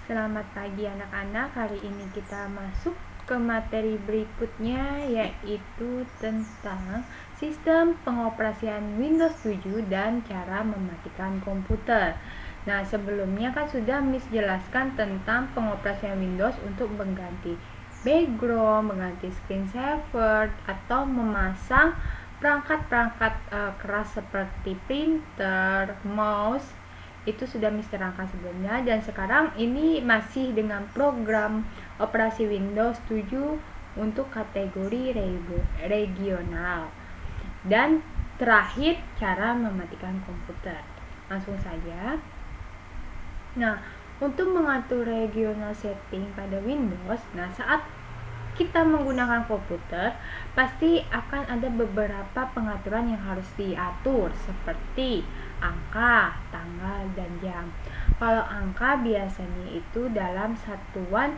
Selamat pagi anak-anak, hari ini kita masuk ke materi berikutnya yaitu tentang sistem pengoperasian Windows 7 dan cara mematikan komputer. Nah, sebelumnya kan sudah Miss jelaskan tentang pengoperasian Windows untuk mengganti background, mengganti screensaver, atau memasang perangkat-perangkat keras seperti printer, mouse. Itu sudah Miss terangkan sebelumnya, dan sekarang ini masih dengan program operasi Windows 7 untuk kategori regional. Dan terakhir, cara mematikan komputer. Langsung saja. Nah, untuk mengatur regional setting pada Windows, saat kita menggunakan komputer, pasti akan ada beberapa pengaturan yang harus diatur, seperti angka, tanggal, dan jam. Kalau angka biasanya itu dalam satuan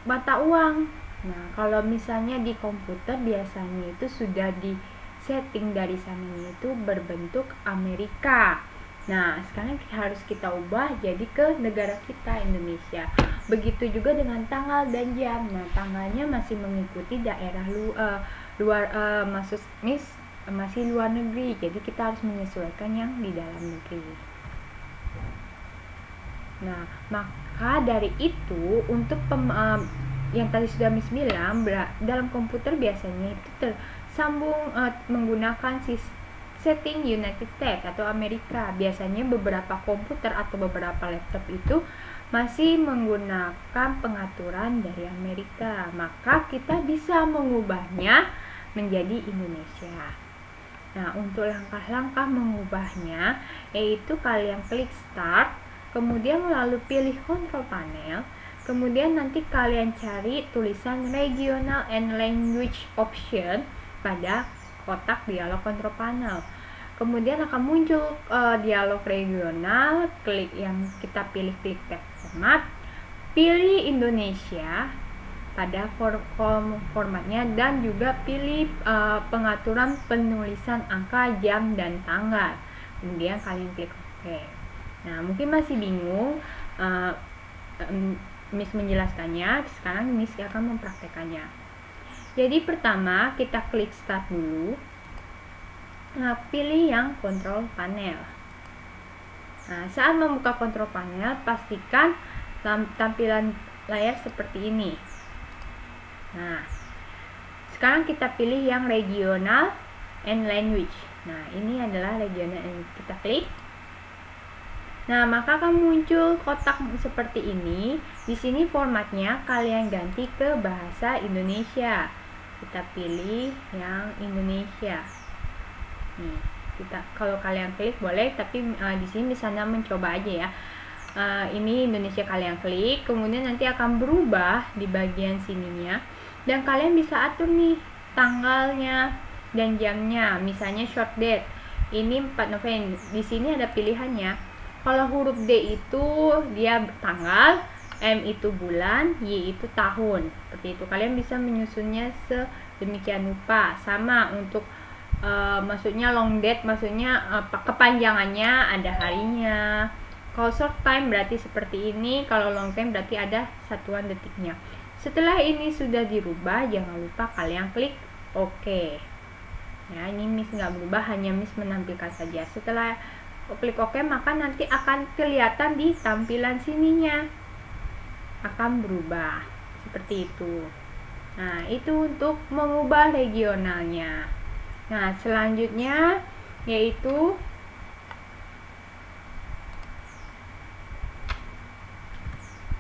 mata uang. Nah, kalau misalnya di komputer biasanya itu sudah di setting dari sananya itu berbentuk Amerika. Nah, sekarang harus kita ubah jadi ke negara kita, Indonesia. Begitu juga dengan tanggal dan jam. Nah, tanggalnya masih mengikuti daerah masih luar negeri. Jadi kita harus menyesuaikan yang di dalam negeri. Nah, maka dari itu untuk yang tadi sudah Miss bilang, dalam komputer biasanya itu tersambung menggunakan setting United States atau Amerika. Biasanya beberapa komputer atau beberapa laptop itu masih menggunakan pengaturan dari Amerika. Maka kita bisa mengubahnya menjadi Indonesia. Nah, untuk langkah-langkah mengubahnya yaitu kalian klik Start, kemudian lalu pilih Control Panel, kemudian nanti kalian cari tulisan Regional and Language Option pada kotak dialog Control Panel. Kemudian akan muncul dialog regional, klik yang kita pilih, klik tab format, pilih Indonesia pada formatnya, dan juga pilih pengaturan penulisan angka, jam, dan tanggal. Kemudian kalian klik OK. Nah, mungkin masih bingung Miss menjelaskannya, sekarang Miss akan mempraktekannya. Jadi pertama kita klik Start dulu. Nah, pilih yang Control Panel. Nah, saat membuka Control Panel, pastikan tampilan layar seperti ini. Nah, sekarang kita pilih yang Regional and Language. Nah, ini adalah regional and kita klik. Nah, maka akan muncul kotak seperti ini. Di sini formatnya kalian ganti ke bahasa Indonesia. Kita pilih yang Indonesia. Nih, kalau kalian klik boleh, tapi di sini misalnya mencoba aja ya. Ini Indonesia kalian klik, kemudian nanti akan berubah di bagian sininya, dan kalian bisa atur nih tanggalnya dan jamnya. Misalnya short date. Ini 4 November. Di sini ada pilihannya. Kalau huruf D itu dia tanggal, M itu bulan, Y itu tahun. Seperti itu. Kalian bisa menyusunnya sedemikian rupa. Sama untuk maksudnya long date, maksudnya kepanjangannya ada harinya. Kalau short time berarti seperti ini, kalau long time berarti ada satuan detiknya. Setelah ini sudah dirubah, jangan lupa kalian klik OK. Ya, ini Miss nggak berubah, hanya Miss menampilkan saja. Setelah klik OK, maka nanti akan kelihatan di tampilan sininya akan berubah seperti itu. Nah, itu untuk mengubah regionalnya. Nah, selanjutnya yaitu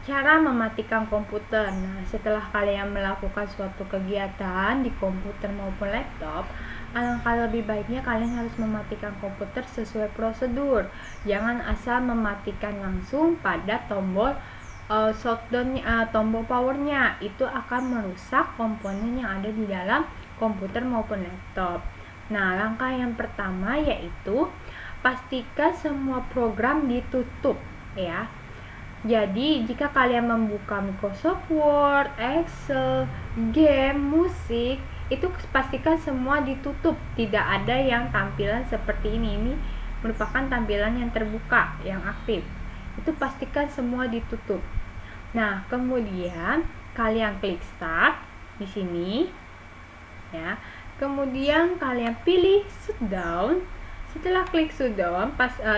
cara mematikan komputer. Nah, setelah kalian melakukan suatu kegiatan di komputer maupun laptop, alangkah lebih baiknya kalian harus mematikan komputer sesuai prosedur. Jangan asal mematikan langsung pada tombol shutdown, tombol powernya. Itu akan merusak komponen yang ada di dalam komputer maupun laptop. Nah, langkah yang pertama yaitu pastikan semua program ditutup ya. Jadi, jika kalian membuka Microsoft Word, Excel, game, musik, itu pastikan semua ditutup. Tidak ada yang tampilan seperti ini. Ini merupakan tampilan yang terbuka, yang aktif. itu pastikan semua ditutup. Nah, kemudian kalian klik start di sini ya. Kemudian kalian pilih shutdown. Setelah klik shutdown,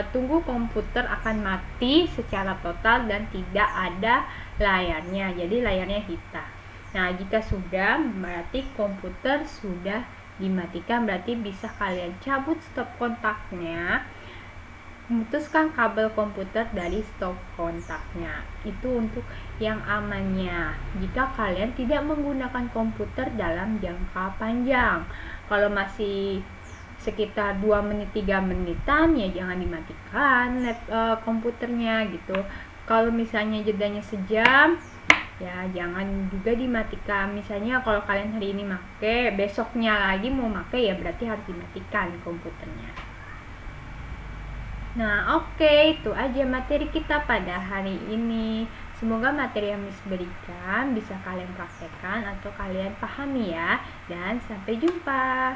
tunggu komputer akan mati secara total dan tidak ada layarnya. Jadi layarnya hitam. Nah, jika sudah, berarti komputer sudah dimatikan, berarti bisa kalian cabut stop kontaknya, memutuskan kabel komputer dari stop kontaknya. Itu untuk yang amannya jika kalian tidak menggunakan komputer dalam jangka panjang. Kalau masih sekitar 2 menit 3 menitan ya jangan dimatikan komputernya gitu. Kalau misalnya jedanya sejam ya jangan juga dimatikan. Misalnya kalau kalian hari ini make, besoknya lagi mau make, ya berarti harus dimatikan komputernya. Nah, oke, itu aja materi kita pada hari ini. Semoga materi yang Miss berikan bisa kalian praktekkan atau kalian pahami ya. Dan sampai jumpa.